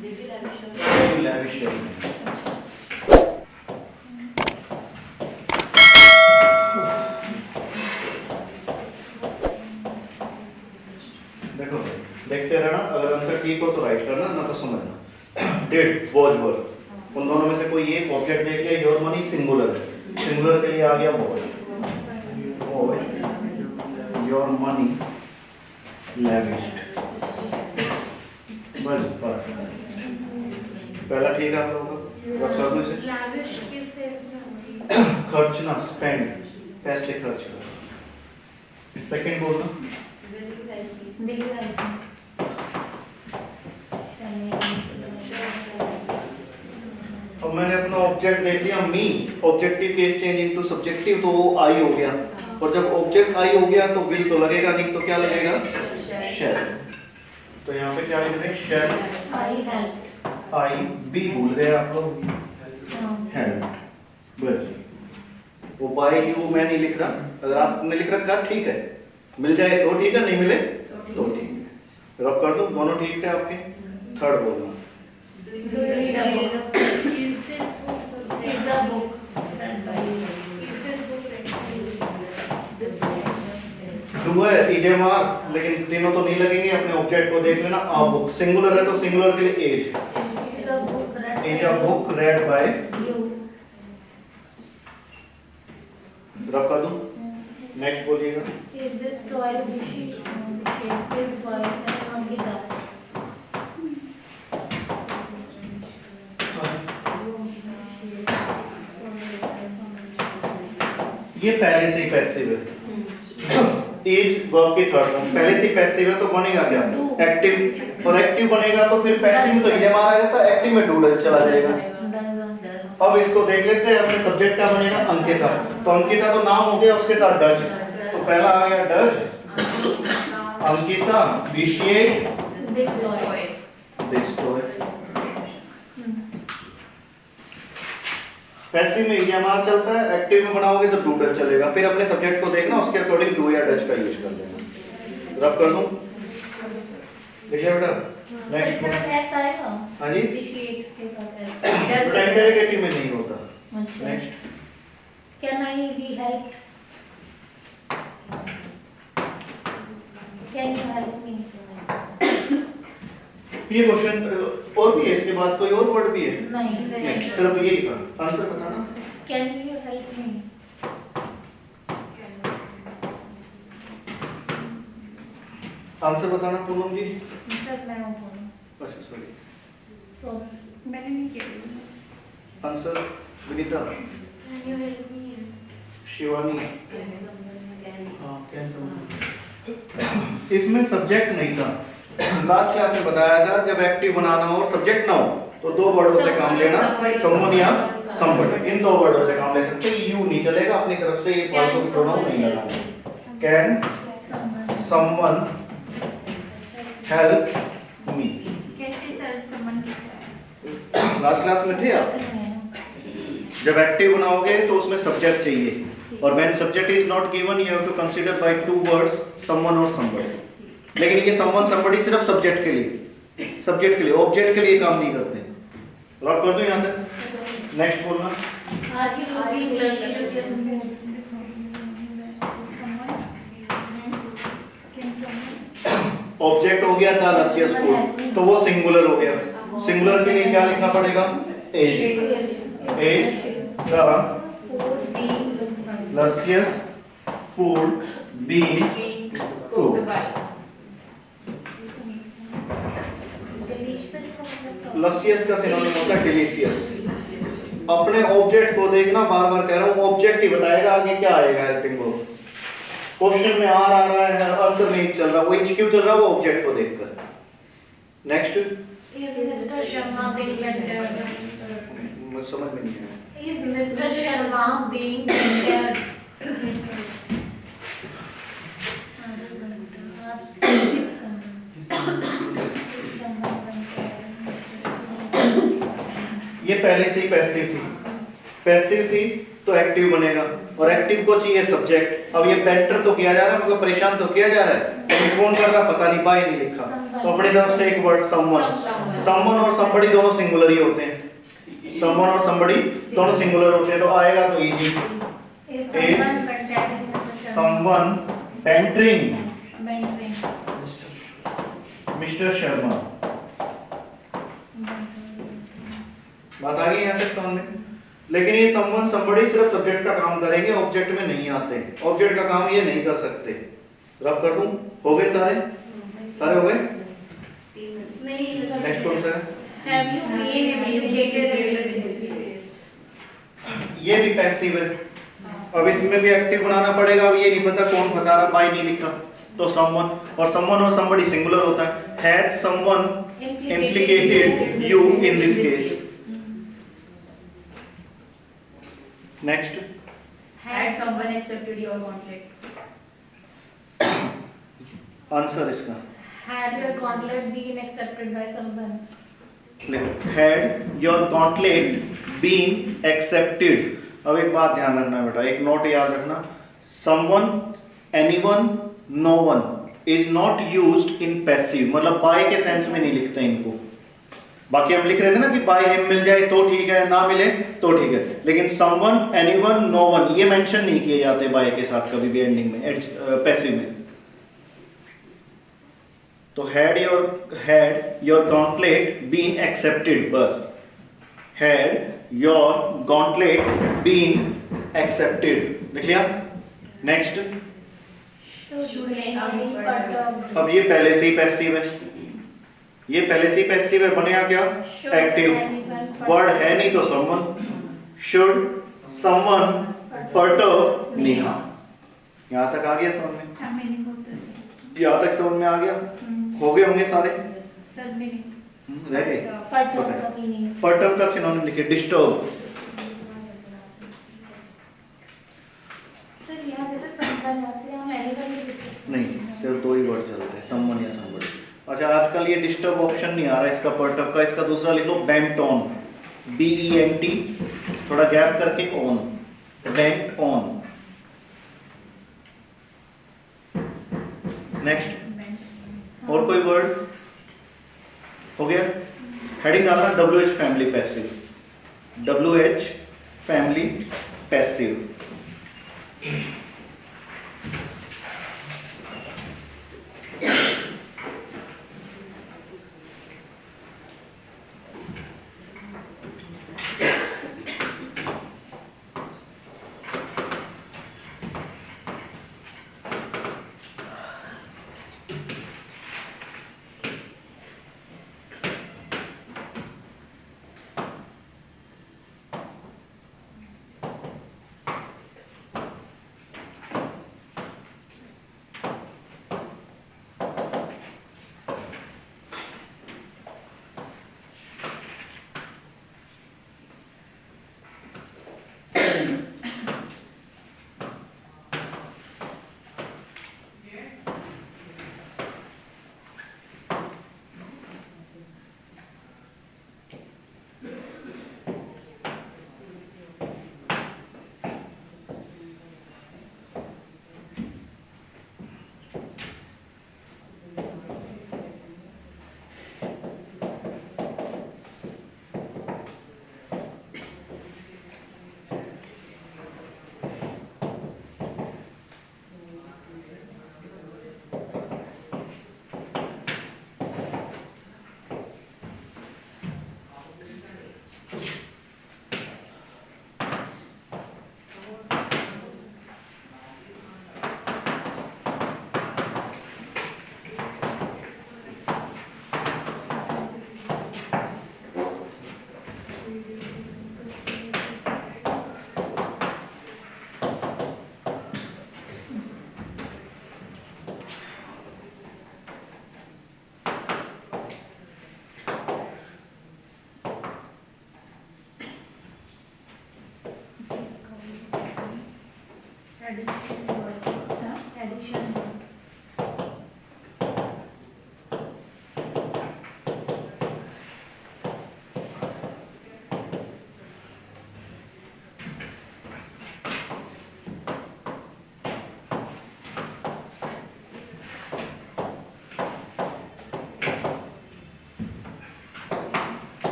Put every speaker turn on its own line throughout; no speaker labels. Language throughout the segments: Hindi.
लैविश है। देखो देखते रहना, अगर आंसर ठीक हो तो राइट करना, ना तो समझना। डिड, वॉज, वर, उन दोनों में से कोई एक ऑब्जेक्ट देख लिया, योर मनी सिंगुलर है, सिंगुलर के लिए आ गया वॉज, योर मनी लैविश्ड। बस पहला ठीक है आप लोगों का, रख कर दो इसे।
लैविश किस सेंस में होगी?
खर्चना, स्पेंड, पैसे खर्च कर। सेकंड बोलना, अब मैंने अपना ऑब्जेक्ट देख लिया me, objective case change into subjective, तो वो आई हो गया, और जब ऑब्जेक्ट आई हो गया तो विल तो लगेगा नहीं, तो क्या लगेगा? शैल। तो यहाँ पे क्या लिख रहे हैं? शैल आई बी भूल गए आप लोग, हेल्प। बस वो बाय यू मैं नहीं लिख रहा, अगर आपने लिख रखा ठीक है, मिल जाए तो ठीक है, नहीं मिले तो ठीक है। रब कर दो, दोनों ठीक थे आपके। थर्ड बोलना, डू है इजेमार, लेकिन तीनों तो नहीं लगेंगे, अपने ऑब्जेक्ट को देख लेना। आ बुक सिंगुलर है तो सिंगुलर के लिए as, is a book read by, rub कर दो। नेक्स्ट बोलिएगा,
Is this toy shaped by Ankita?
ये पहले से ही पैसिव है। एज वर्ब की थर्ड फॉर्म, पहले से ही पैसिव है तो बनेगा क्या? एक्टिव, और एक्टिव बनेगा तो फिर पैसिव में तो ये मारा जाता है, एक्टिव में डू चला जाएगा। अब इसको देख लेते हैं, अपने सब्जेक्ट क्या बनेगा? अंकिता। तो अंकिता तो नाम हो गया, उसके साथ डज, तो पहला आ गया does Ankita vitiate this toy. Passive में ईएमआर चलता है, एक्टिव में बनाओगे तो डू डज चलेगा, फिर अपने सब्जेक्ट को देखना, उसके अकॉर्डिंग डू या डज का यूज कर लेना। रब कर दूं, देखिए बेटा नेक्स्ट
एस आएगा।
हां जी,
विशिएट के साथ एस।
इंटेरोगेटिव में नहीं होता। Next,
can I B help? Can you help me?
ये क्वेश्चन और भी है, इसके बाद कोई और वर्ड भी है?
नहीं,
सिर्फ यही था। आंसर बताना,
can you help me?
Answer बताना पूनम जी।
सर मैं हूं बोलूं।
अच्छा सॉरी,
सो मैंने नहीं किया।
Answer Vinita,
can you help me?
Shivani, हाँ कैन समझ। इसमें सब्जेक्ट नहीं था, लास्ट क्लास में बताया था, जब एक्टिव बनाना हो और सब्जेक्ट ना हो तो दो वर्डों से काम लेना, समवन या समबडी, इन दो वर्डों से काम ले सकते। यू नहीं चलेगा, अपनी तरफ से ये फालतू प्रोनाउन नहीं लगाना। कैन समवन हेल्प मी,
कैसे सर समन कैसे?
लास्ट क्लास में थे आप। जब एक्टिव बनाओगे तो उसमें सब्जेक्ट चाहिए, और when subject is not given you have to consider by two words someone और समबडी। लेकिन ये समवन समबडी सिर्फ सब्जेक्ट के लिए, सब्जेक्ट के लिए, ऑब्जेक्ट के लिए काम नहीं करते। लॉक कर दो यहां तक। नेक्स्ट बोलना,
are you looking learning?
Object हो गया था लसियस फूड, तो वो सिंगुलर हो गया। सिंगुलर के लिए क्या लिखना पड़ेगा? As, as the luscious food being cooked. Luscious का सिनोनिम होता है डिलीशियस। अपने ऑब्जेक्ट को देखना, बार बार कह रहा हूं, ऑब्जेक्ट ही बताएगा आगे क्या आएगा। हेल्पिंग वर्ब क्वेश्चन में आ रहा है, आंसर नहीं चल रहा, वो क्यों चल रहा है? वो ऑब्जेक्ट को देखकर। Next,
is mister Sharma being mentored?
समझ में नहीं आया।
Is mister Sharma being mentored?
ये पहले से ही पैसिव थी, पैसिव थी तो एक्टिव बनेगा, और एक्टिव को चाहिए सब्जेक्ट। अब ये बेटर तो किया जा रहा है, मतलब परेशान तो किया जा रहा है, लेकिन कौन कर रहा पता नहीं, बाय नहीं लिखा। तो अपनी तरफ से एक वर्ड समवन, समवन और somebody दोनों सिंगुलर ही होते हैं, समवन और somebody दोनों सिंगुलर होते हैं, तो आएगा तो इजी, समवन बेंटरिंग मिस्टर शर्मा। बात आ गई यहाँ तक समझ में? लेकिन ये समवन somebody सिर्फ सब्जेक्ट का काम करेंगे, ऑब्जेक्ट में नहीं आते, ऑब्जेक्ट का काम ये नहीं कर सकते। रब कर दूं? हो गए सारे? सारे हो गए? नेक्स्ट कौन सा है?
Have you been implicated in relationships?
ये भी पैसिव है। अब इसमें भी एक्टिव बनाना पड़ेगा। अब ये नहीं पता कौन फंसा रहा, बाय नहीं लिखा, तो समवन और somebody सिंगुलर होता है। Had someone implicated you in this case? Next.
Had someone accepted your conflict?
Answer इसका
Had your conflict been accepted by someone?
Had your conflict been accepted? अब एक बात ध्यान रखना बेटा, एक नोट याद रखना, someone, anyone, no one is not used in passive, मतलब by के सेंस में नहीं लिखते इनको। बाकी हम लिख रहे थे ना कि by him मिल जाए तो ठीक है, ना मिले तो ठीक है, लेकिन someone, anyone, no one ये मेंशन नहीं किए जाते by के साथ कभी भी एंडिंग में, पैसिव में। तो had your gauntlet been accepted, बस had your gauntlet been accepted, लिख लिया। Next,
Should be perturbed.
अब ये पहले से ही पैसिव है, ये पहले से ही पैसिव है, बनेगा क्या? एक्टिव। वर्ड है नहीं तो someone, should someone perturb Neha. यहाँ तक आ गया समझ में? यहाँ तक समझ में आ गया? हो गए होंगे सारे? रह गए? परटर्ब का सिनोनिम लिखिए, डिस्टर्ब। नहीं, सिर्फ दो ही वर्ड चलते हैं, someone या somebody। अच्छा, आजकल ये डिस्टर्ब ऑप्शन नहीं आ रहा इसका परटर्ब का, इसका दूसरा लिख लो बेंट ऑन, BENT थोड़ा गैप करके ऑन, बेंट ऑन। नेक्स्ट, और कोई वर्ड? हो गया? हेडिंग डालना WH family passive, WH family passive.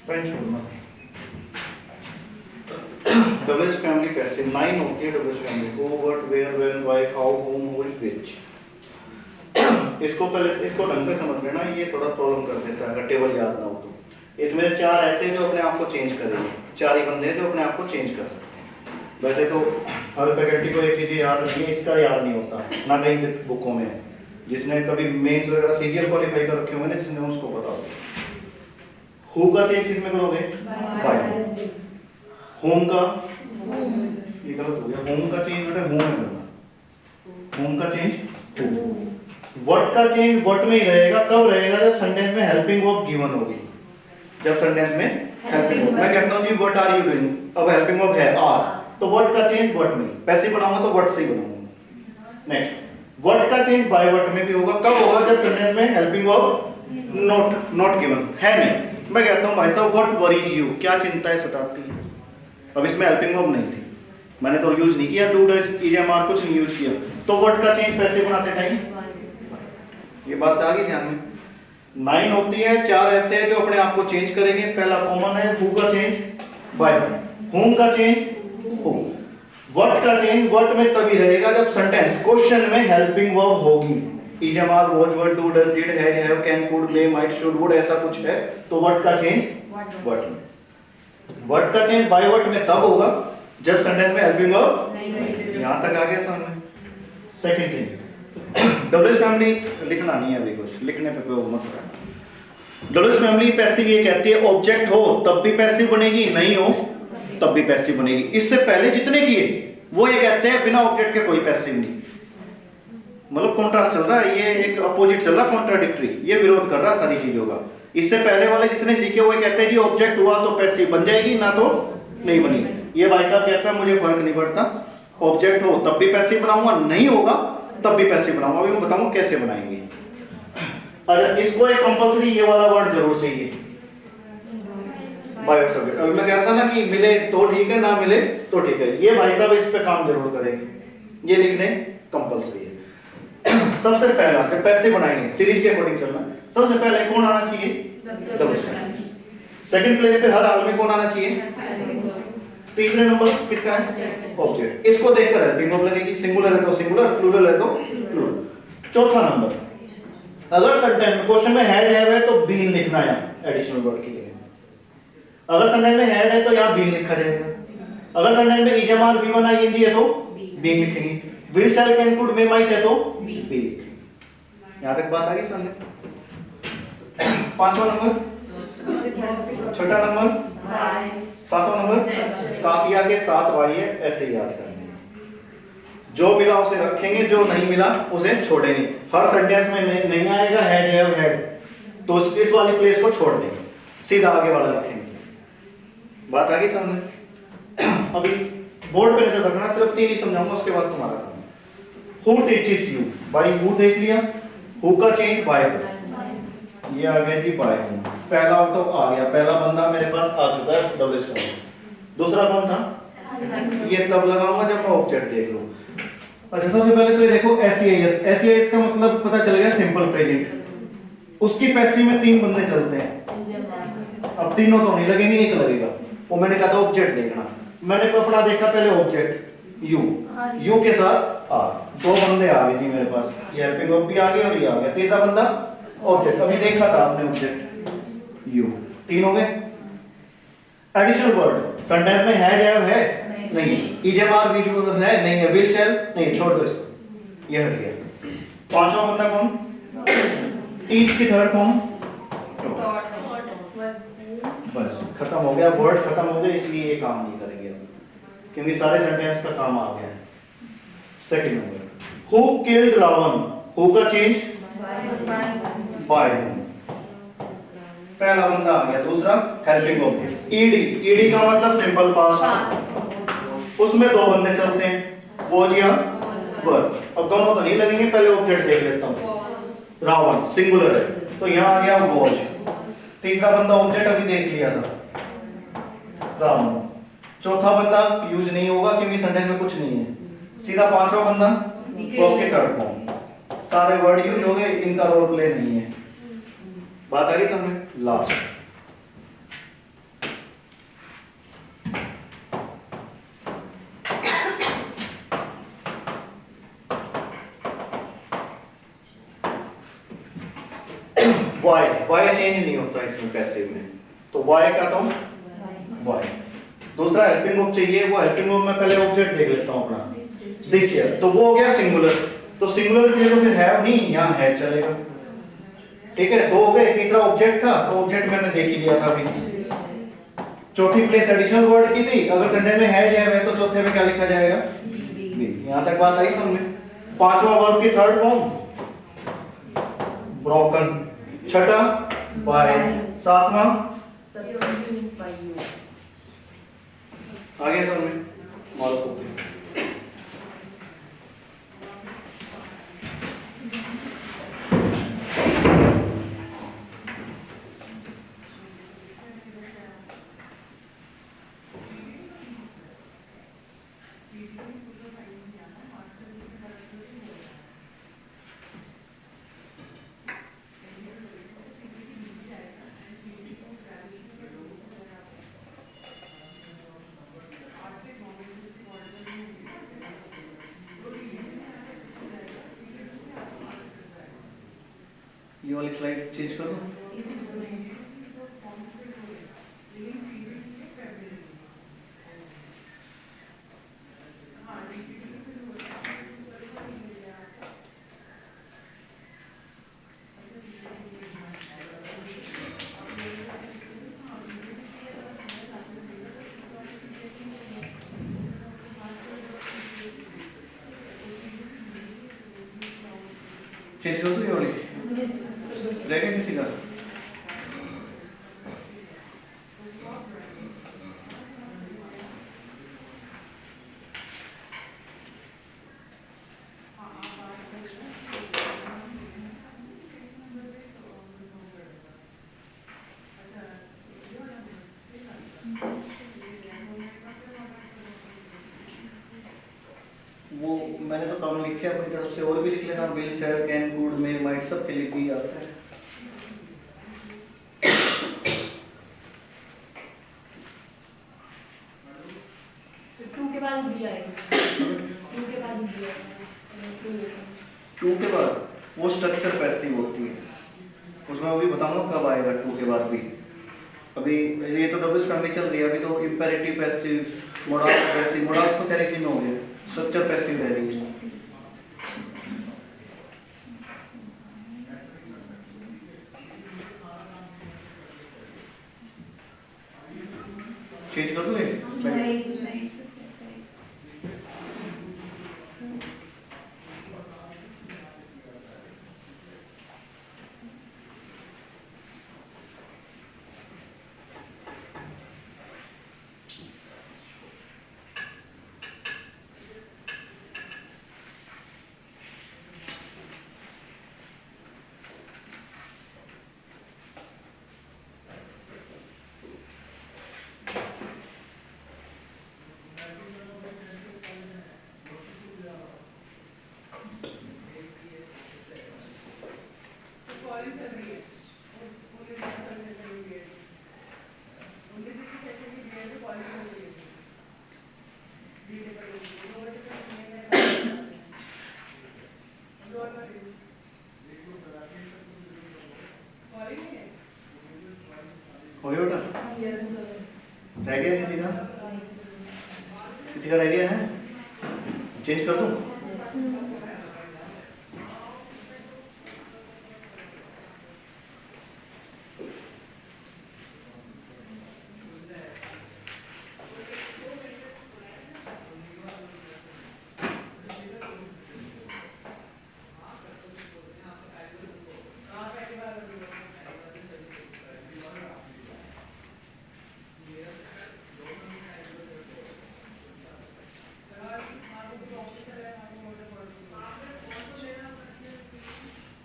Pen छोड़ना। डबल फैमिली पैसे 9 होती है double family. Who, what, where, when, why, how, whom, which, which. इसको पहले इसको ढंग से समझ लेना, ये थोड़ा प्रॉब्लम कर देता है अगर टेबल याद ना हो तो। इसमें 4 ऐसे जो अपने आप को चेंज करेंगे, 4 ही बंदे जो अपने आप को चेंज कर सकते हैं। वैसे तो हर फैकल्टी को एक चीज़ याद रखनी है, इसका याद नहीं होता ना कहीं बुकों में। जिसने कभी मेंस वगैरह सीजीएल क्वालिफाई कर रखे होंगे ना, जिसने उसको पता होगा। हु का चेंज इसमें करोगे बाय। होम का ये गलत हो गया। होम का चेंज बेटा होम में करना। होम का चेंज हु। व्हाट का चेंज व्हाट में ही रहेगा। कब रहेगा? जब सेंटेंस में हेल्पिंग वर्ब गिवन होगी। जब सेंटेंस में हेल्पिंग वर्ब, मैं कहता हूं जी व्हाट आर यू डूइंग, अब हेल्पिंग वर्ब है आर, तो व्हाट का चेंज व्हाट में। पैसिव बनाऊंगा तो व्हाट से ही बनाऊंगा। नेक्स्ट, व्हाट का चेंज बाय व्हाट में भी होगा। कब होगा? जब सेंटेंस में हेल्पिंग वर्ब नॉट गिवन है नहीं। मैं कहता हूं भाई साहब व्हाट वरीज यू, क्या चिंताएं सताती है। अब इसमें हेल्पिंग वर्ब नहीं थी, मैंने तो यूज नहीं किया, do does is am are कुछ नहीं यूज किया, तो व्हाट का चेंज पैसिव बनाते टाइम। ये बात आ गई ध्यान में। 9 होती है, 4 ऐसे हैं जो अपने आप को चेंज करेंगे। पहला कॉमन है हु का चेंज बाय, होम का चेंज हु। व्हाट का चेंज व्हाट में तभी रहेगा जब सेंटेंस क्वेश्चन में हेल्पिंग वर्ब होगी। Is am are, was, were, do, does, did, has, have, can, could, may, might, should, would ऐसा कुछ है तो व्हाट का चेंज व्हाट में। व्हाट का चेंज बाय व्हाट में तब होगा जब सेंटेंस में हेल्पिंग वर्ब नहीं। यहां तक आ गया समझ में। सेकंड थिंग, डबल फैमिली लिखना नहीं है अभी, कुछ लिखने पे कोई मत करना। डबल फैमिली पैसिव ये कहती है ऑब्जेक्ट हो तब भी पैसिव बनेगी, नहीं हो तब भी पैसिव बनेगी। इससे पहले जितने किए वो ये कहते हैं बिना ऑब्जेक्ट के कोई पैसिव नहीं। मतलब कॉन्ट्रास्ट चल रहा है, ये एक अपोजिट चल रहा है, कॉन्ट्राडिक्टरी, ये विरोध कर रहा है सारी चीजों का। इससे पहले वाले जितने सीखे वो कहते हैं जी ऑब्जेक्ट हुआ तो पैसिव बन जाएगी, ना तो नहीं बनेगी। ये भाई साहब कहता है मुझे फर्क नहीं पड़ता, ऑब्जेक्ट हो तब भी पैसिव बनाऊंगा, नहीं होगा तब भी पैसिव बनाऊंगा। अभी मैं बताऊंगा कैसे बनाएंगे। अच्छा, इसको एक कंपलसरी ये वाला वर्ड जरूर चाहिए, बाय सब्जेक्ट। अभी मैं कहता ना कि मिले तो ठीक है, ना मिले तो ठीक है, ये भाई साहब इस पे काम जरूर करेंगे, ये लिखने कंपलसरी है। सबसे पहला जब पैसिव बनाएंगे सीरीज के अकॉर्डिंग चलना, सबसे पहले कौन आना चाहिए? Double family. सेकंड प्लेस पे हर हाल में कौन आना चाहिए? तीसरे नंबर किसका है? ऑब्जेक्ट। इसको देखकर हेल्पिंग वर्ब लगेगी, सिंगुलर है तो सिंगुलर, प्लूरल है तो प्लूरल। चौथा नंबर, अगर सेंटेंस क्वेश्चन में हैड है तो बीन लिखना है एडिशनल वर्ड की जगह। अगर सेंटेंस में हैड है तो यहां बीन लिखा जाएगा। अगर सेंटेंस में is am are be one I N G है तो बीन लिखेंगे। Will shall can could may might है तो बी लिखेंगे। यहां तक बात आ गई समझ में? पांचवा नंबर, छठा नंबर, सातवां नंबर, काफिया के साथ वाई है, ऐसे याद करना। जो मिला उसे रखेंगे, जो नहीं मिला उसे छोड़ेंगे। हर सेंटेंस में नहीं आएगा हैड हैव हैड तो इस वाली प्लेस को छोड़ देंगे, सीधा आगे वाला रखेंगे। बात आ गई समझ में? अभी बोर्ड पे नजर रखना, सिर्फ 3 ही समझाऊंगा, उसके बाद तुम्हारा काम। Who teaches you, by who देख लिया, हु का चेंज बाय, ये आ गया जी बाय हु। पहला तो आ गया, पहला बंदा मेरे पास आ चुका है डबल स्लैश। दूसरा कौन था? ये तब लगाऊंगा जब मैं ऑब्जेक्ट देख लूं। अच्छा, सबसे पहले तो ये देखो एसईएस, एसईएस का मतलब पता चल गया सिंपल प्रेजेंट। उसकी पैसिव में 3 बंदे चलते हैं, अब तीनों तो नहीं लगेंगे, एक लगेगा। वो मैंने कहा था ऑब्जेक्ट देखना, मैंने अपना देखा पहले ऑब्जेक्ट यू, यू के साथ आर, 2 बंदे आ गए जी मेरे पास, ये हेल्पिंग वर्ब भी आ गया और ये आ गया। तीसरा बंदा ऑब्जेक्ट, अभी देखा था आपने ऑब्जेक्ट यू, 3 हो गए। एडिशनल वर्ड सेंटेंस में है नहीं, इज एम आर वी है नहीं है, विल शैल नहीं, छोड़ दो इसको, ये हट गया। पांचवा बंदा कौन? टीच की थर्ड फॉर्म बस खत्म हो गया, वर्ड खत्म हो गया, इसलिए ये काम नहीं करेंगे क्योंकि सारे सेंटेंस का काम आ गया है। Second number, who killed Ravan, who का चेंज बाय हु, पहला बंदा आ गया। दूसरा हेल्पिंग वर्ब ईडी, ईडी का मतलब सिंपल पास्ट, उसमें 2 बंदे चलते हैं, वॉज या वर। अब दोनों तो नहीं लगेंगे, पहले ऑब्जेक्ट देख लेता हूं। रावण सिंगुलर है तो यहां आ गया वॉज। तीसरा बंदा ऑब्जेक्ट अभी देख लिया था, रावण। चौथा बंदा यूज नहीं होगा क्योंकि सेंटेंस में कुछ नहीं है। सीधा पांचवा बंदा वर्ब के थर्ड फॉर्म, सारे वर्ड यूज हो गए, इनका रोल प्ले नहीं है। बात आ गई समझ में? लास्ट चेंज नहीं होता इसमें पैसिव में, तो वाई का तो वाई। दूसरा हेल्पिंग वर्ब चाहिए, वो हेल्पिंग वर्ब में पहले ऑब्जेक्ट देख लेता हूं अपना, दिस ईयर, तो वो हो गया सिंगुलर, तो सिंगुलर के लिए तो फिर हैव नहीं, यहां है चलेगा, ठीक है। दो हो गए, तीसरा ऑब्जेक्ट था, तो ऑब्जेक्ट मैंने देख ही लिया था अभी। चौथी प्लेस एडिशनल वर्ड की थी, अगर सेंटेंस में है या है तो चौथे में क्या लिखा जाएगा, बी। यहां तक बात आई समझ में। पांचवा वर्ब की थर्ड फॉर्म ब्रोकन, छठा बाय, सातवां
Substitute by you.
आगे समझ में मारो। ये वाली स्लाइड चेंज कर दो। चेंज कर दो ये वाली, रह गया किसी का? वो मैंने तो कम लिखे अपनी तरफ से, और भी लिख लेना, will, shall, can, could, may, might, सब के लिख भी आता है।
टू के बाद भी आएगा, टू के बाद भी आएगा,
टू के बाद वो स्ट्रक्चर पैसिव होती है, उसमें अभी बताऊंगा कब आएगा टू के बाद भी। अभी ये तो डबल फैमिली चल रही है, अभी तो imperative passive, modal passive, modals तो कैरेसी में हो गया, स्ट्रक्चर पैसिव रह रही है। चेंज कर दूं ये? हो गया बेटा? रह गया किसी का? किसी का रह गया है? चेंज कर दूं?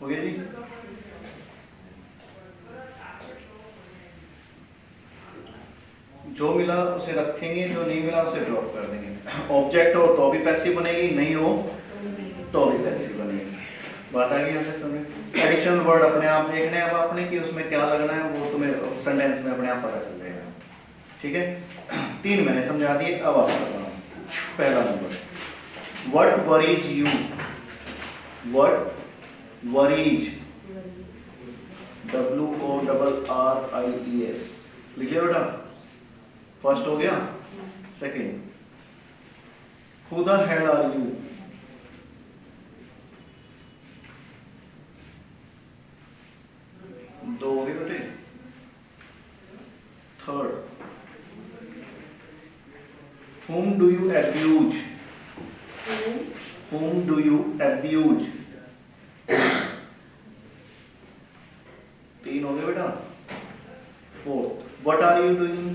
हो गया जी? जो मिला उसे रखेंगे, जो नहीं मिला उसे ड्रॉप कर देंगे। ऑब्जेक्ट हो तो भी पैसिव बनेगी, नहीं हो तो भी पैसिव बनेगी। बात आ गई यहाँ तक समझ? एडिशनल वर्ड अपने आप देखने हैं अब आपने कि उसमें क्या लगना है, वो तुम्हें सेंटेंस में अपने आप पता चल जाएगा। ठीक है, 3 मैंने समझा दिए, अब आप बताओ। पहला number, what worries you, what worries WORRIES लिख लिया बेटा? फर्स्ट हो गया। Second, Who the hell are you? दो हो गए बेटे। Third, Whom do you abuse? Whom do you abuse? तीन हो गए बेटा। Fourth, What are you doing?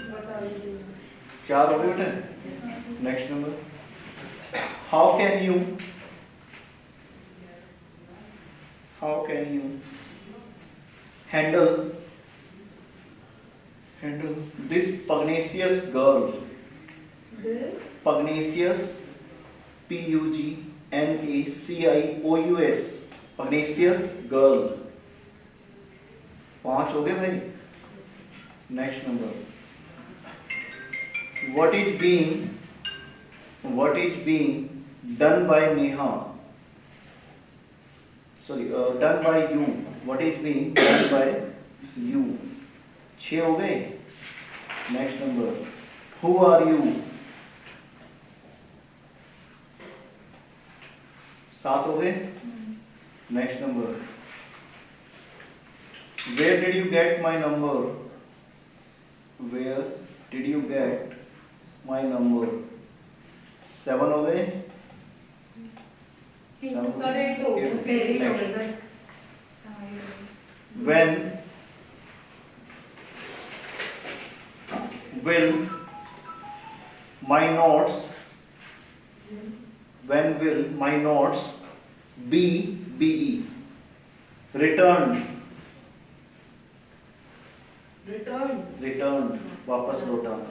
What are you doing?
चार हो गए बेटे। Next number, How can you handle this pugnacious girl?
This
Pugnacious, PUGNACIOUS, pugnacious girl। पांच हो गए भाई। Next number, what is being done by Neha? Sorry, done by you. What is being done by you? छह हो गए। Next number, who are you? सात हो गए। Next number, where did you get my number? Where did you get my number? Seven हो गए।
sorry to
Next.
Sir.
When will my notes be returned? Returned, वापस लौटाना।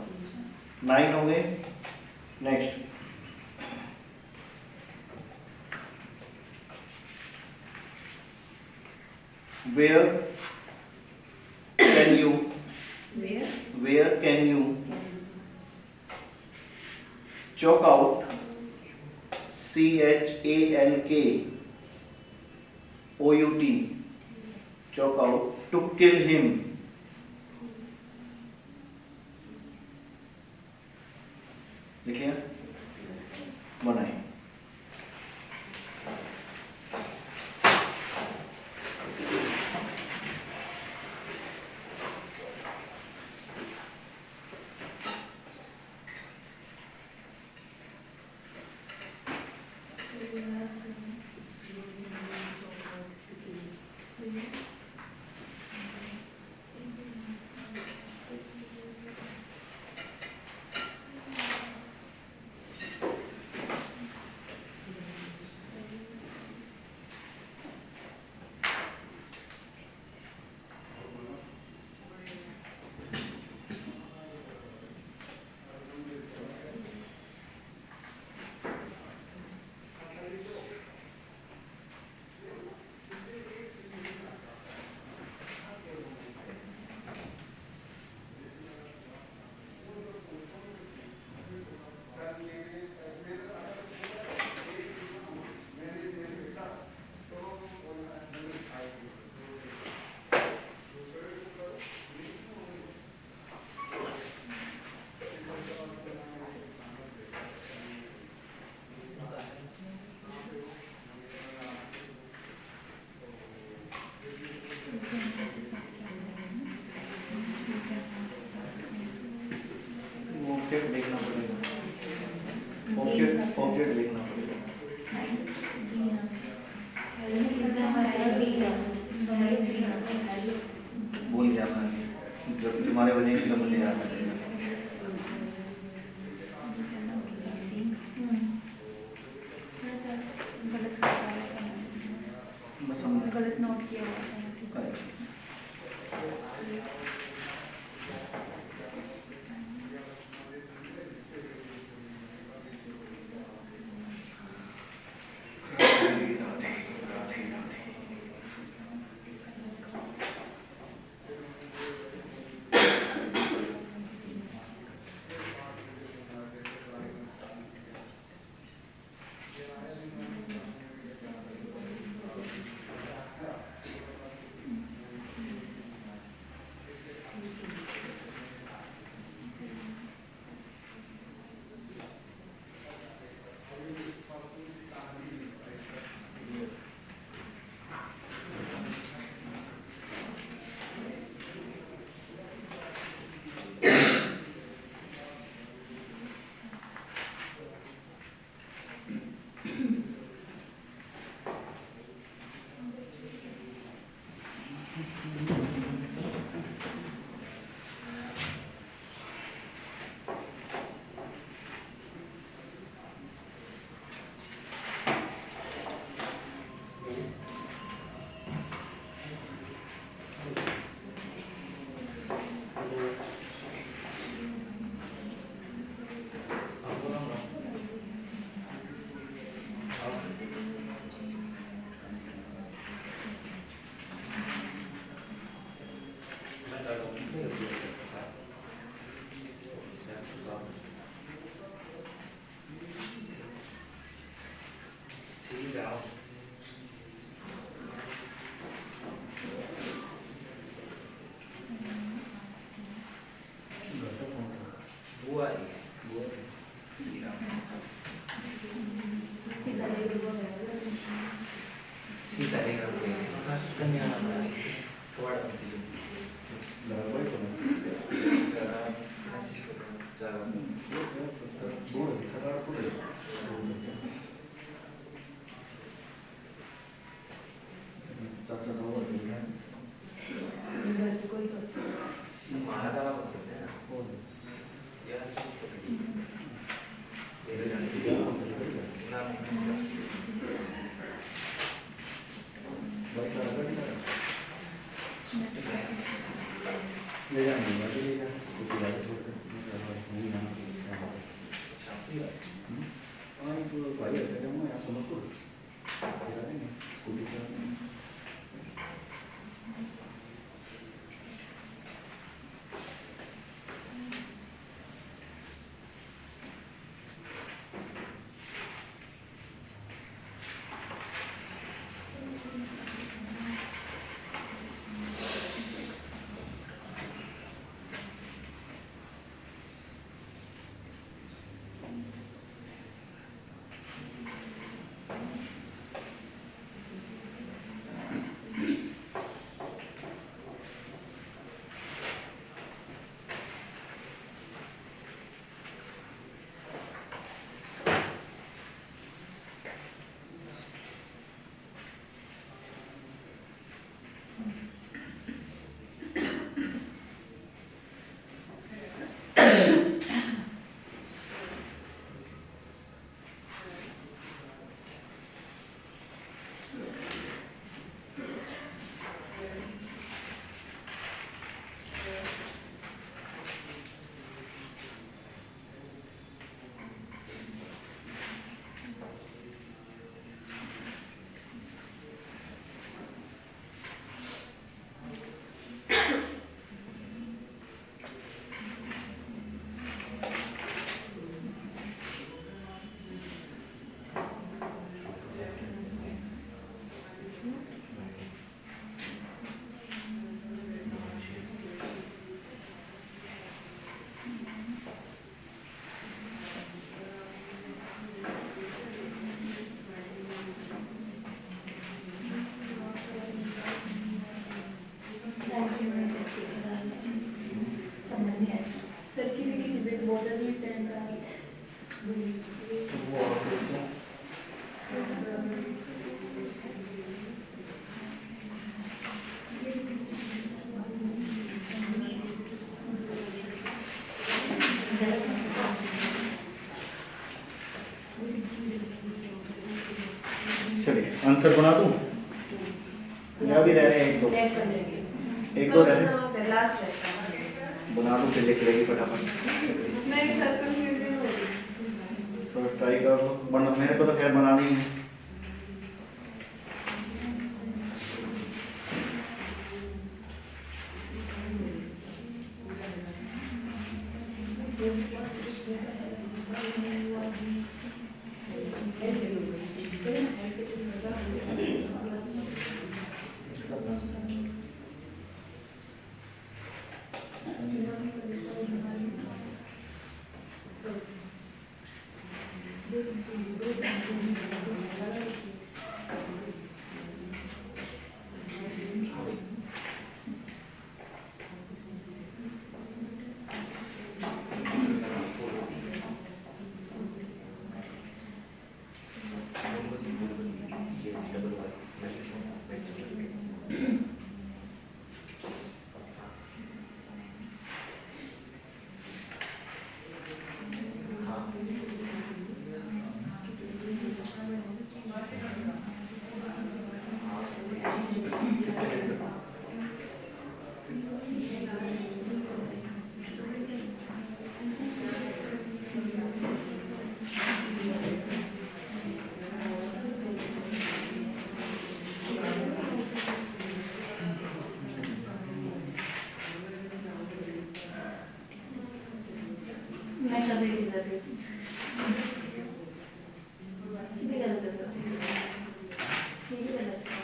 नाइन हो गए। Next, where can you chalk out CHALKOUT chalk out to kill him? लिखिए, बनाए। ऑब्जेक्ट देखना पड़ेगा। ऑब्जेक्ट देखना पड़ेगा। भूल गया मैं, जब तुम्हारे वजह की तो मुझे याद आ जाएगा।
गलत नोट किया हुआ था।
चाचा तो वो नहीं है
घर पे कोई करता है।
हमारा दवा करते हैं ना
वो
यार मेरे जाने की ना
भाई का लगा ले जाने वाला ले जा कुछ याद छोड़ नहीं ना आई तो भाई अगर हम यहाँ समझ को नहीं स्कूल का
सर किसी किसी पे बहुत अजीब से इंसान
वो चलिए आंसर बना दूं या भी रह रहे हैं एक दो
चेक कर लेंगे
एक दो रह रहे हैं
फिर लास्ट रहता है
बना दूं फिर लिख लेगी फटाफट
नहीं सर कंफ्यूजन हो रही
तो ट्राई करो बना मेरे को तो खैर बनानी है
मैं कर रही थी सर ये गलत है ये गलत है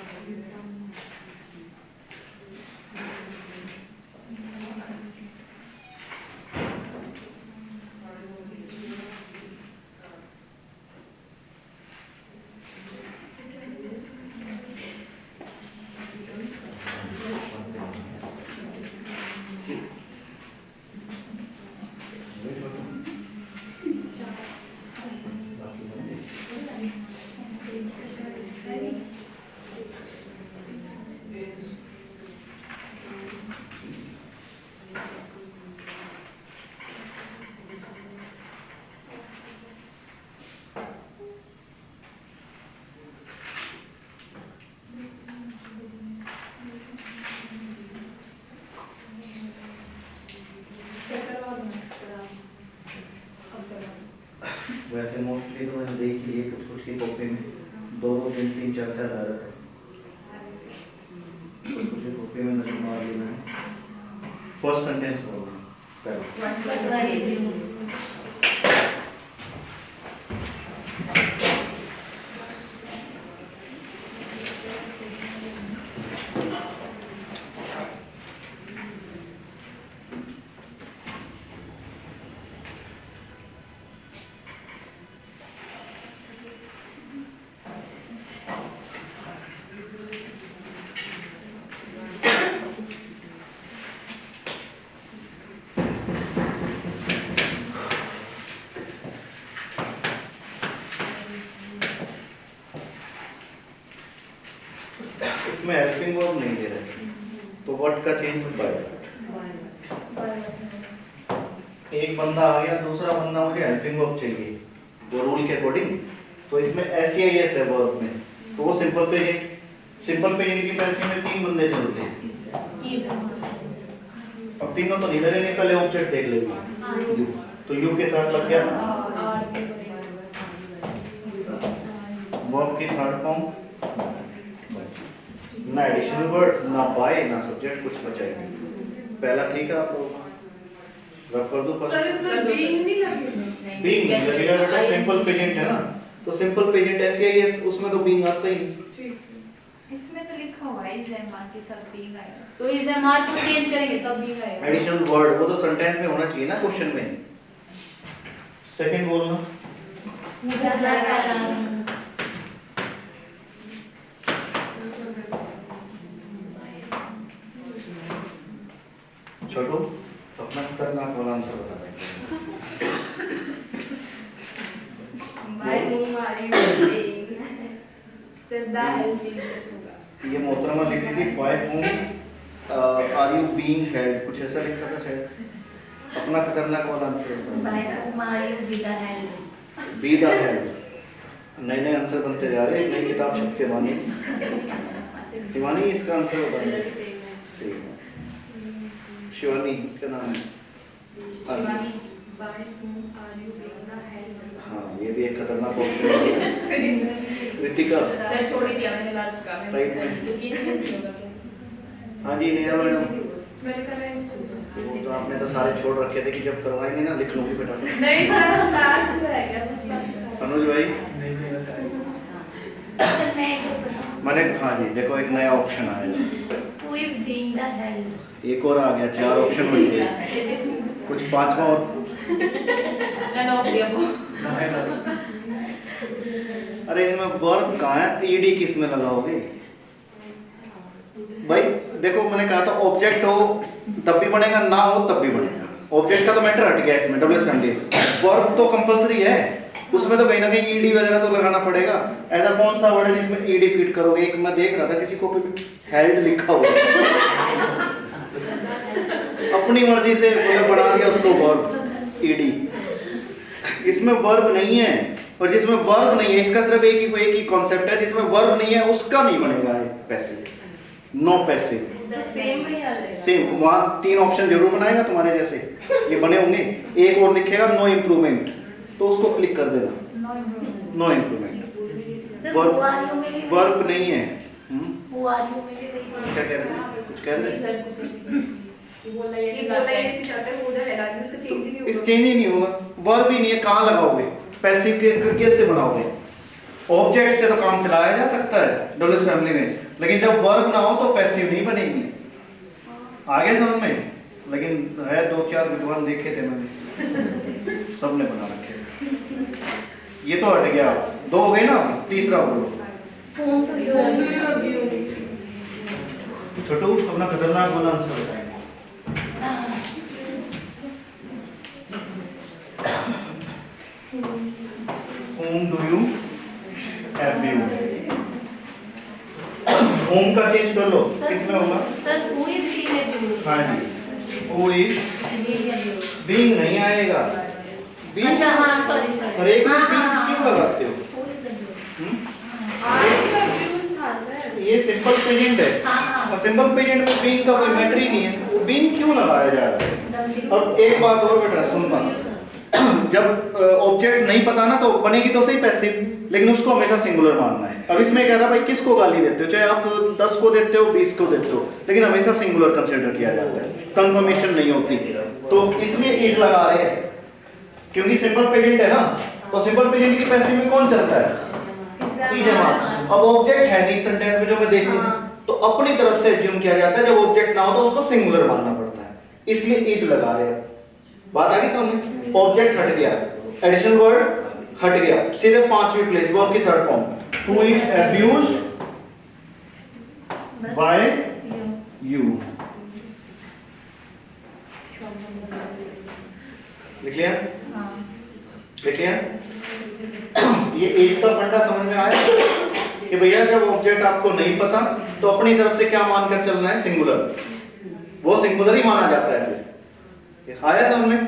मोस्टली तो मैंने देख लिए कुछ कुछ की कॉपी में 2-2 3-3 4-4 आ रहा है, कुछ कुछ की कॉपी में नजर मार ली मैंने। फर्स्ट सेंटेंस बोलना पहले। इसमें हेल्पिंग वर्ब नहीं दे रहे, तो व्हाट का चेंज बाय। एक बंदा आ गया, दूसरा बंदा मुझे हेल्पिंग वर्ब चाहिए वो रूल के अकॉर्डिंग, तो इसमें एसईआईएस है वर्ब में, तो वो सिंपल प्रेजेंट की पैसिव में 3 बंदे चलते हैं। अब तीनों तो नहीं लगेंगे, पहले ऑब्जेक्ट देख लेंगे। यू, तो यू के साथ लग गया वर्ब की थर्ड फॉर्म, ना एडिशनल वर्ड, ना बाय, ना सब्जेक्ट, कुछ बचा ही नहीं। पहला ठीक है, आप लोग रब कर दो फर्स्ट।
सर इसमें बीइंग नहीं लगेगा।
बीइंग नहीं लगेगा बेटा, सिंपल प्रेजेंट है ना, तो सिंपल प्रेजेंट ऐसे ही है, उसमें तो बीइंग आता ही नहीं।
इसमें तो लिखा हुआ है इज़ेमार के साथ बीइंग आएगा, तो इज़ेमार को चेंज करेंगे तब बीइंग आएगा।
एडिशनल वर्ड वो तो सेंटेंस में होना चाहिए ना, क्वेश्चन में। सेकंड बोलना छोटू, अपना खतरनाक वाला आंसर बता देंगे।
By whom are you being.
Sir the help changes होगा।
ये मोहतरमा लिख रही थी by whom are you being held, कुछ ऐसा लिखा था शायद। अपना खतरनाक वाला आंसर बता
by whom are you be the help.
Be the held. नए नए आंसर बनते जा रहे हैं, नई किताब छप के बानी। हिमानी इसका आंसर बता दो। सेम शिवानी क्या नाम है?
Shivani
by whom are you being the help.
हाँ, ये भी एक खतरनाक ऑप्शन है। रितिका
सर छोड़ ही दिया मैंने लास्ट का,
साइड में।
क्योंकि ये चेंज नहीं होगा कैसे।
हाँ जी नेहा मैडम,
मैंने कर रहा है।
वो तो आपने तो सारे छोड़ रखे थे कि जब करवाएंगे ना लिख लूंगी बेटा।
नहीं सर हम लास्ट में रह गया कुछ बात।
अनुज भाई
सर मैं एक बताऊं,
मैंने, हाँ जी देखो एक नया ऑप्शन आया,
who is being the help.
एक और आ गया, 4 ऑप्शन बन गए, कुछ 5वां और।
एंड ऑफ दिया वो।
अरे इसमें वर्ब कहाँ है, ईडी किस में लगाओगे भाई? देखो मैंने कहा था ऑब्जेक्ट हो तब भी बनेगा, ना हो तब भी बनेगा। ऑब्जेक्ट का तो मैटर हट गया इसमें, डब्ल्यूएस फैमिली। वर्ब तो कंपलसरी है, उसमें तो कहीं ना कहीं ईडी वगैरह तो लगाना पड़ेगा। ऐसा कौन सा वर्ड है जिसमें ईडी फिट करोगे? एक मैं देख रहा था किसी कॉपी पे हेल्ड लिखा हुआ अपनी मर्जी से मतलब बना दिया उसको वर्ब ईडी। इसमें वर्ब नहीं है, और जिसमें वर्ब नहीं है इसका सिर्फ एक ही कॉन्सेप्ट है, जिसमें वर्ब नहीं है उसका नहीं बनेगा पैसे, नो पैसे।
सेम में आ जाएगा।
सेम, वहाँ 3 ऑप्शन जरूर बनाएगा तुम्हारे जैसे, ये बने होंगे। एक और लिखेगा नो इम्प्रूवमेंट, तो उसको क्लिक कर देना, no improvement.
Sir who are you में भी
वर्ब नहीं है।
हु आर यू में भी वही।
क्या कह रहे हैं? कुछ कह रहे हैं?
सर कुछ ये बोल रहा है
ये
ऐसे
बोला
जाता
ये
है।
ऐसे चाहते हैं वो है राजू से चेंज ही नहीं
इस
होगा।
चेंज ही नहीं होगा, वर्ब ही नहीं है, कहाँ लगाओगे? पैसिव के कैसे बनाओगे? ऑब्जेक्ट से तो काम चलाया जा सकता है डब्ल्यूएस फैमिली में, लेकिन जब वर्ब ना हो तो पैसिव नहीं बनेगी। आगे समझ में? लेकिन है 2-4 विद्वान देखे थे मैंने, सबने बना रखे। ये तो हट गया, 2 हो गए ना, तीसरा बोलो।
Home to you.
छोटू अपना खतरनाक वाला आंसर बताएंगे। Whom do you abuse? Whom का चेंज कर लो, किसमें होगा?
Sir who is being abused.
हाँ जी, who is
being abused.
being नहीं आएगा, being।
अच्छा हाँ सॉरी सॉरी।
हर एक में being क्यों लगाते हो?
Who is abused.
Hmm?
Are you abuse था सर।
ये सिंपल प्रेजेंट है,
हाँ।
और सिंपल प्रेजेंट में being का कोई मैटर ही नहीं है, being क्यों लगाया जा रहा है? और एक बात और बेटा सुनना, जब ऑब्जेक्ट नहीं पता ना तो बनेगी तो सही पैसिव, लेकिन उसको हमेशा सिंगुलर मानना है। अब इसमें कह रहा भाई किसको गाली देते हो, चाहे आप 10 को देते हो 20 को देते हो, लेकिन हमेशा सिंगुलर कंसीडर किया जाता है, कंफर्मेशन नहीं होती। तो इसलिए इज लगा रहे हैं क्योंकि सिंपल प्रेजेंट है ना, तो सिंपल प्रेजेंट की पैसिव में कौन चलता है, इज है मान। अब ऑब्जेक्ट है नहीं सेंटेंस में जो मैं देखूं तो अपनी तरफ से एज्यूम किया जाता है, जब ऑब्जेक्ट ना हो तो उसको सिंगुलर मानना पड़ता है, इसलिए इज लगा रहे हैं। बात आ गई समझ? ऑब्जेक्ट हट गया, एडिशनल वर्ड हट गया, सीधे पांचवी प्लेस वर्ब की third form, who is abused by you. लिख लिया? लिख लिया? ये एज का फंडा समझ में आया कि भैया जब ऑब्जेक्ट आपको नहीं पता तो अपनी तरफ से क्या मानकर चलना है, सिंगुलर, वो सिंगुलर ही माना जाता है। फिर आया समझ में?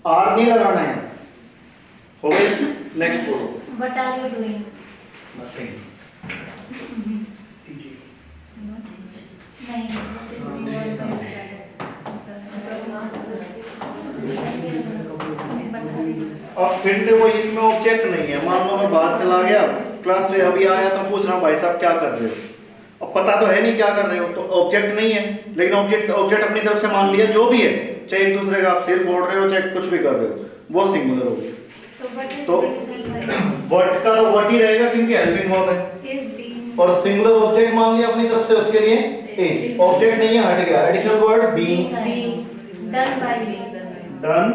आर नहीं लगाना है, हो गई? नेक्स्ट बोलो।
What are you doing?
Nothing. अब फिर से वो इसमें ऑब्जेक्ट नहीं है, मान लो मैं बाहर चला गया क्लास से, अभी आया तो पूछ रहा हूँ भाई साहब क्या कर रहे हो, अब पता तो है नहीं क्या कर रहे हो, तो ऑब्जेक्ट नहीं है, लेकिन ऑब्जेक्ट अपनी तरफ से मान लिया जो भी है, चाहे एक दूसरे का आप सिर फोड़ रहे हो चाहे कुछ भी कर रहे हो, वो सिंगुलर हो गया। तो वर्ड का तो वर्ड ही रहेगा क्योंकि हेल्पिंग वर्ब है, और सिंगुलर ऑब्जेक्ट मान लिया अपनी तरफ से, उसके लिए इज। ऑब्जेक्ट नहीं है, हट गया, additional word being,
Done by me.
Done.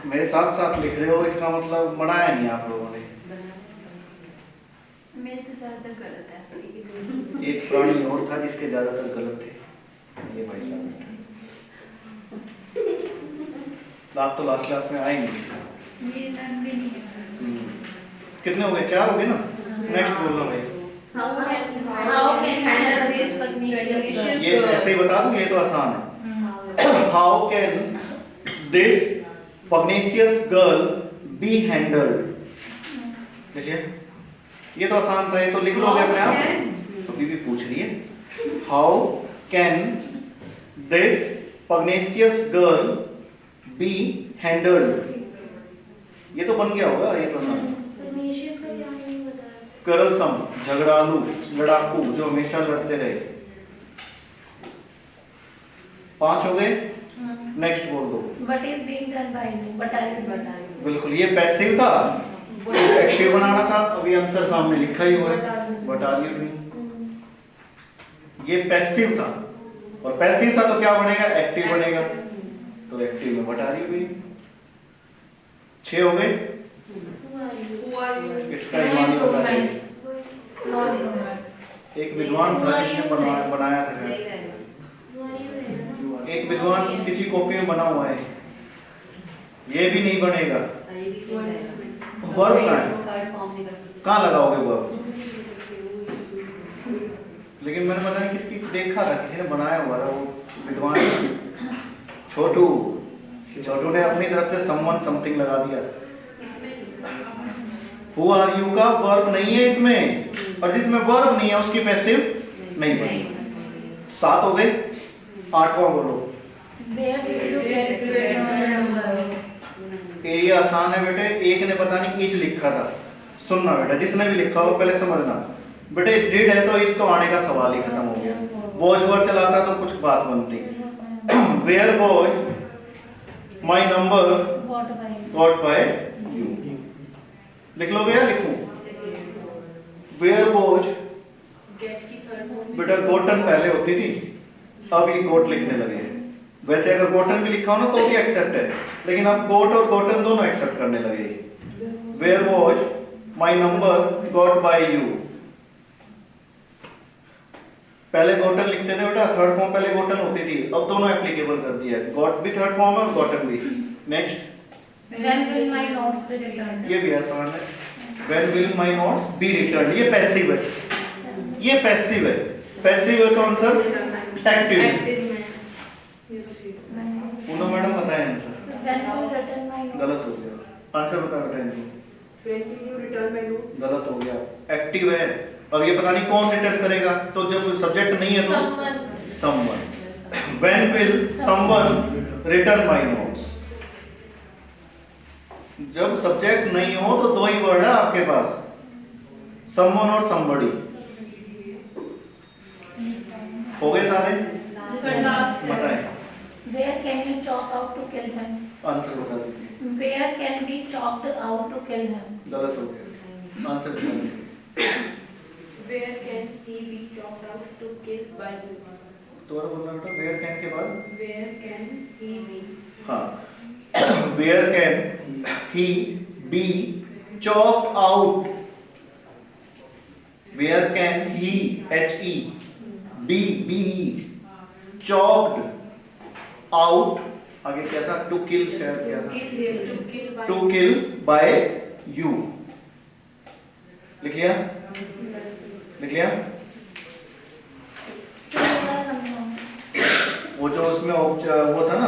मेरे साथ साथ लिख रहे हो, इसका मतलब बनाया नहीं आप लोगों ने।
मैं तो ज्यादा गलत है।
एक प्राणी और था जिसके ज्यादातर गलत थे, ये भाई साहब। आप तो लास्ट क्लास में आए नहीं।
ये डन भी नहीं है।
कितने हो गए? 4 हो गए ना? नेक्स्ट बोलना भाई।
How can handle this pernicious
ये ऐसे ही बता दूं, ये तो आसान है। How can this पग्नेशियस girl be handled? देखिए ये तो आसान था, ये तो लिख लोगे अपने आप। तो बीबी पूछ रही है how can this पग्नेशियस girl be handled, ये तो बन गया होगा, ये तो आसान।
Pernicious का क्या मीनिंग बताया?
करलसम, झगड़ालू, लड़ाकू, जो हमेशा लड़ते रहे। 5 हो गए। नेक्स्ट बोल दो।
What is being done by you? What are you doing?
बिल्कुल, ये पैसिव था, एक्टिव बनाना था, अभी आंसर सामने लिखा ही हुआ है, व्हाट आर यू डूइंग। ये पैसिव था, और पैसिव था तो क्या बनेगा, एक्टिव बनेगा, तो एक्टिव में व्हाट आर यू डूइंग। 6 हो गए। इसका ईमानी बताइए। एक विद्वान था जिसने बनाया था, एक विद्वान किसी कॉपी में बना हुआ है, ये भी नहीं बनेगा। वर्ब कहाँ है, कहाँ लगाओगे वर्ब? लेकिन मैंने पता नहीं किसकी देखा था, किसी ने बनाया हुआ था, वो विद्वान छोटू ने अपनी तरफ से someone something लगा दिया। Who are you का वर्ब नहीं है इसमें, और जिसमें वर्ब नहीं है उसकी पैसिव नहीं बनेगी। 7 हो गए। 8वां बोलो।
Where did you get your number?
ये आसान है बेटे, एक ने पता नहीं ईच लिखा था, सुनना बेटा, जिसने भी लिखा हो पहले समझना बेटे, डिड है तो ईच तो आने का सवाल ही खत्म हो गया, वॉज वर्ड चलाता तो कुछ बात बनती। Where was my number got by you, लिख लोगे या लिखूं? वेयर वॉज बेटा गोटन पहले होती थी, अब ये गोट लिखने लगे हैं। वैसे अगर गोटन भी लिखा हो ना तो भी एक्सेप्ट है, लेकिन अब गोट और गोटन दोनों एक्सेप्ट करने लगे। Where was my number got by you, पहले गोटन लिखते थे बेटा, थर्ड फॉर्म पहले गोटन होती थी, अब दोनों एप्लीकेबल कर दिया है, गॉट भी थर्ड फॉर्म है और गोटन भी। Next,
When will my notes be returned?
ये भी आसान है। When will my notes be returned, ये पैसिव है, ये पैसिव है। पैसिव है कौन सा? एक्टिव। पूनम मैडम बताएं answer.
When will you return my notes?
गलत हो गया, आंसर बता बेटा इनको।
When will you return my notes?
गलत हो गया, एक्टिव है अब ये पता नहीं कौन रिटर्न करेगा, तो जब सब्जेक्ट नहीं है तो
someone
someone. When will someone return my notes? जब सब्जेक्ट नहीं हो तो दो ही वर्ड है आपके पास, someone और somebody. हो गए सारे?
लास्ट
बताएं,
where can you chalk out to kill him
answer बता दीजिए।
where can be chalked out to kill him
गलत हो गया, आंसर बता दीजिए।
Where can he be chalked out to kill by you?
दोबारा बोलना बेटा, where can के बाद?
Where can he be?
हाँ, where can he be chalked out? Where can he, H-E, be chalked out, आगे क्या था? To kill शायद क्या था?
Kill him. To kill by
To kill by you. लिख लिया? लिख लिया? वो जो उसमें वो था ना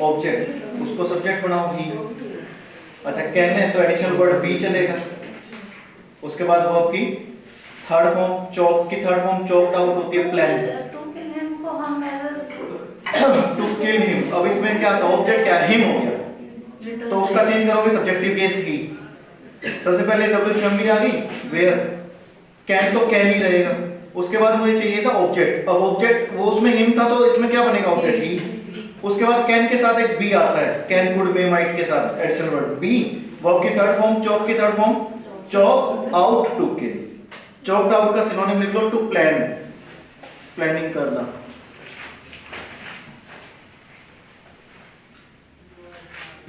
ऑब्जेक्ट, उसको सब्जेक्ट बनाओ ही। अच्छा, कैन है तो एडिशनल वर्ड बी चलेगा। उसके बाद वर्ब की थर्ड फॉर्म, चॉक की थर्ड फॉर्म चॉक्ड आउट होती है प्लान।
to kill him को हम
टू किल हिम, अब इसमें क्या था? ऑब्जेक्ट क्या हिम हो गया, तो उसका चेंज करोगे सब्जेक्टिव केस की। सबसे पहले डब्ल्यू फैमिली आ गई, वेयर कैन तो कैन ही रहेगा। उसके बाद मुझे चाहिए था ऑब्जेक्ट, अब ऑब्जेक्ट वो उसमें हिम था तो इसमें क्या बनेगा? ऑब्जेक्ट ही। उसके बाद कैन के साथ एक बी आता है, कैन कुड मे माइट के साथ एडिशनल वर्ड बी। वर्ब की थर्ड फॉर्म, चॉक की third form chalk out, to kill. Chalked out का सिनोनिम लिख लो, टू प्लान, प्लानिंग करना।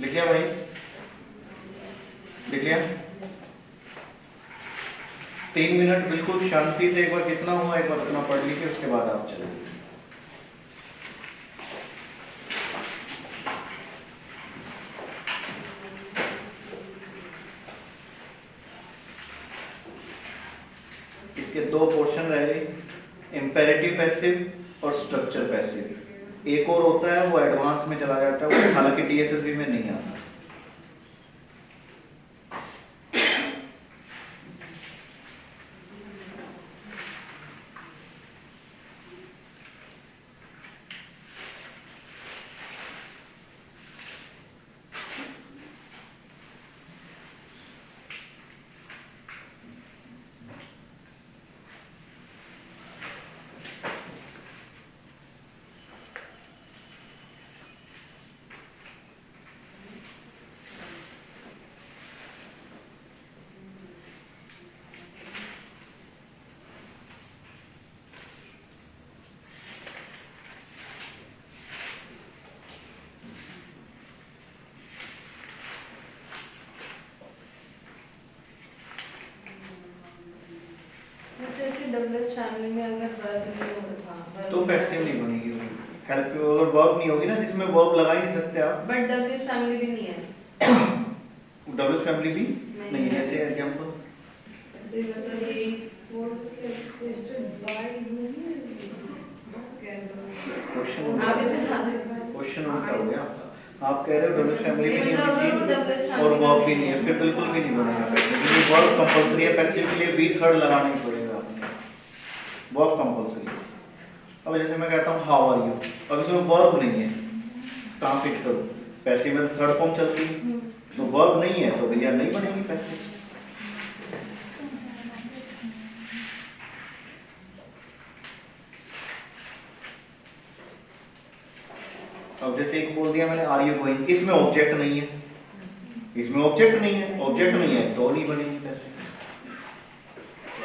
लिख लिया भाई? लिख लिया? 3 मिनट बिल्कुल शांति से एक बार कितना हुआ एक बार उतना पढ़ लीजिए, उसके बाद आप चलें। इसके दो पोर्शन रह गए, इंपेरेटिव पैसिव और स्ट्रक्चर पैसिव। एक और होता है वो एडवांस में चला जाता है, वो हालांकि डीएसएसबी में नहीं आता।
डबल्स फैमिली में अगर वर्ब नहीं होता
तो पैसिव नहीं बनेगी। हेल्प अगर वर्ब नहीं होगी ना, जिसमें वर्ब लगा ही नहीं सकते आप।
बट डबल्स फैमिली भी नहीं है।
डबल्स फैमिली भी नहीं है। ऐसे एग्जांपल
ऐसे मतलब ये वर्ड्स से क्वेश्चन बाय यू बस कह
क्वेश्चन
आगे भी साथ
क्वेश्चन उल्टा हो गया आपका। आप कह रहे हो डबल्स फैमिली भी नहीं
मतलब
होनी
doubles
चाहिए
family
और वर्ब भी
नहीं
नहीं है, फिर बिल्कुल भी नहीं बनेगा पैसिव, क्योंकि वर्ब कंपलसरी है। पैसिव के लिए बी थर्ड लगाना ही पड़ेगा आपने, वर्ब कंपलसरी। अब जैसे मैं कहता हूँ हाउ आर यू, अब इसमें वर्ब नहीं है, कहाँ फिट करूँ? पैसिव में थर्ड फॉर्म चलती है, तो वर्ब नहीं है तो भैया नहीं बनेगी पैसिव। अब जैसे एक बोल दिया मैंने आर यू गोइंग, इसमें ऑब्जेक्ट नहीं है, इसमें ऑब्जेक्ट नहीं है, ऑब्जेक्ट नहीं है तो नहीं बनेगी पैसिव।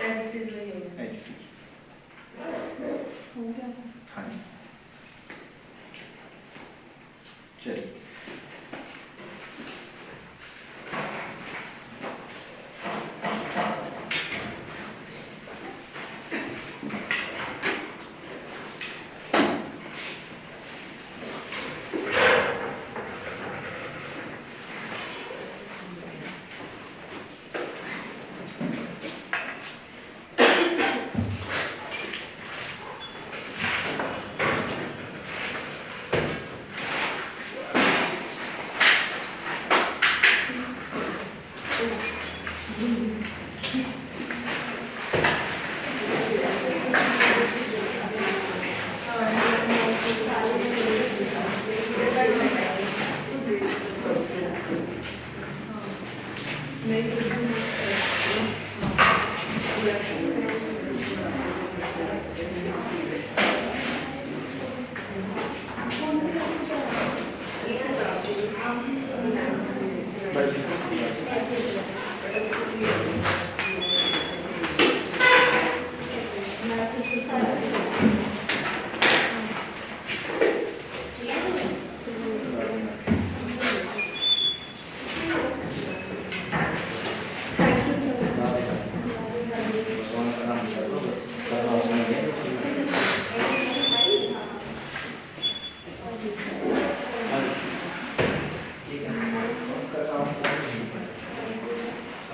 एज इट इज वही होगा।
हाँ जी, चलिए
नहीं तो थैंक यू सर।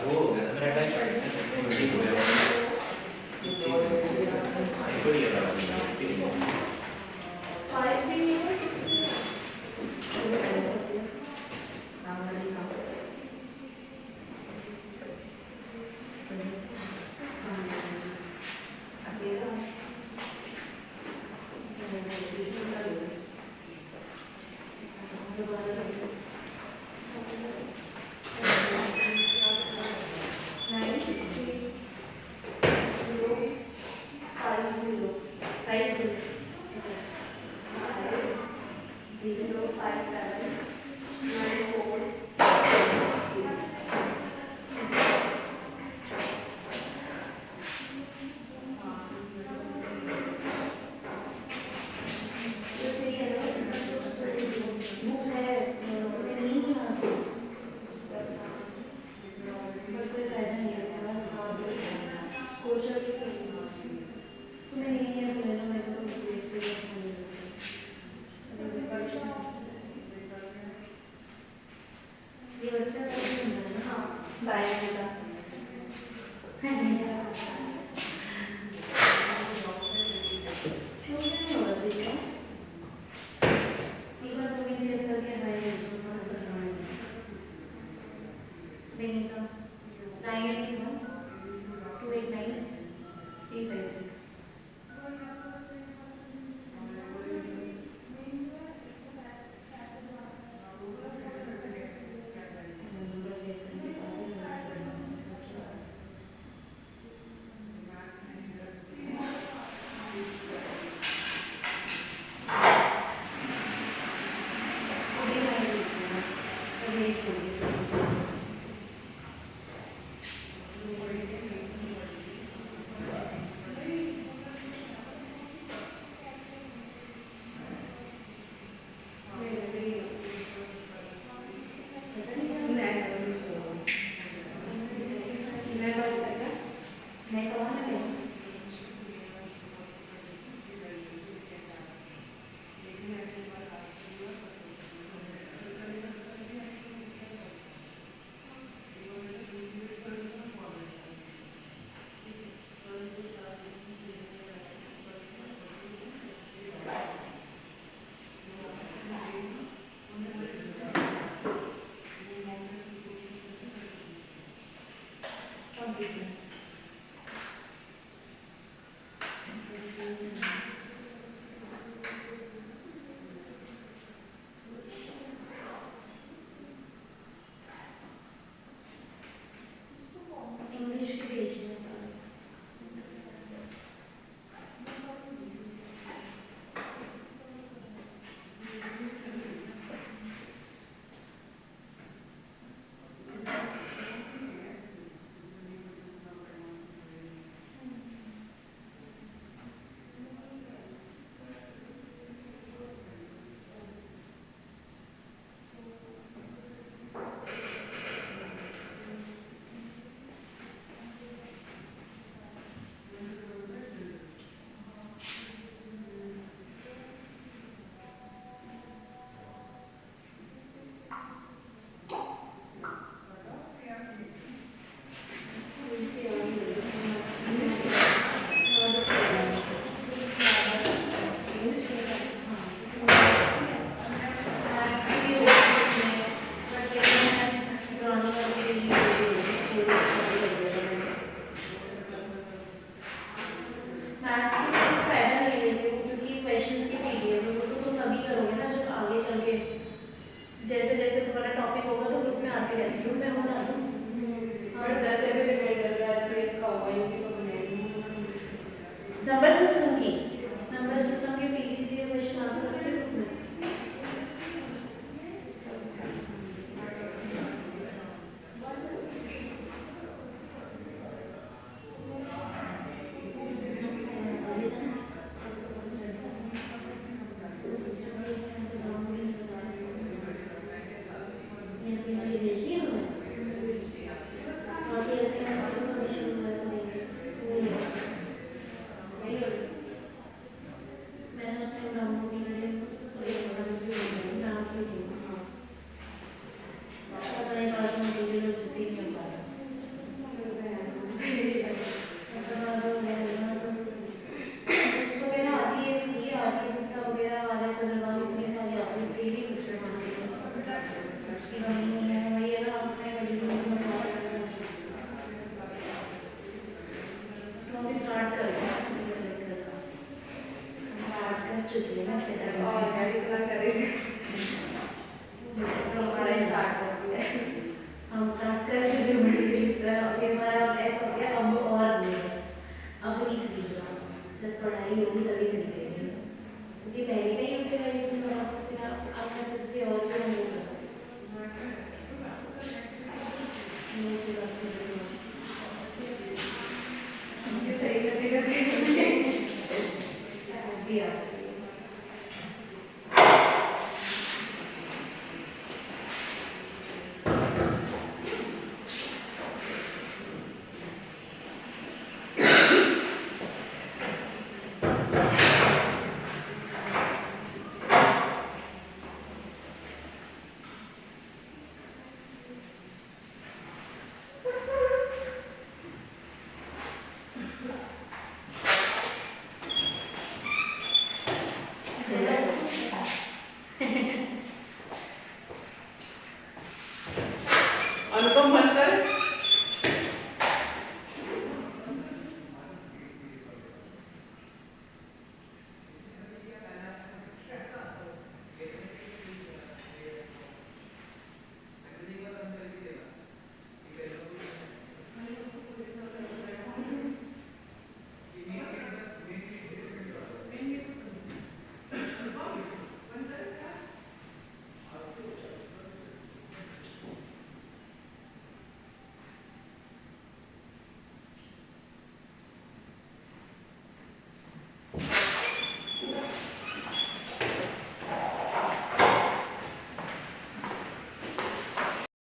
वो हो गया था मेरा टाइम ठीक हो गया बड़ी है
होगी तभी करेंगे, क्योंकि पहले का ही यूटिलाइजेशन करा तो फिर आप इससे और भी हम लोग
मुझे सही लगेगा कि
भी आ
अनुपम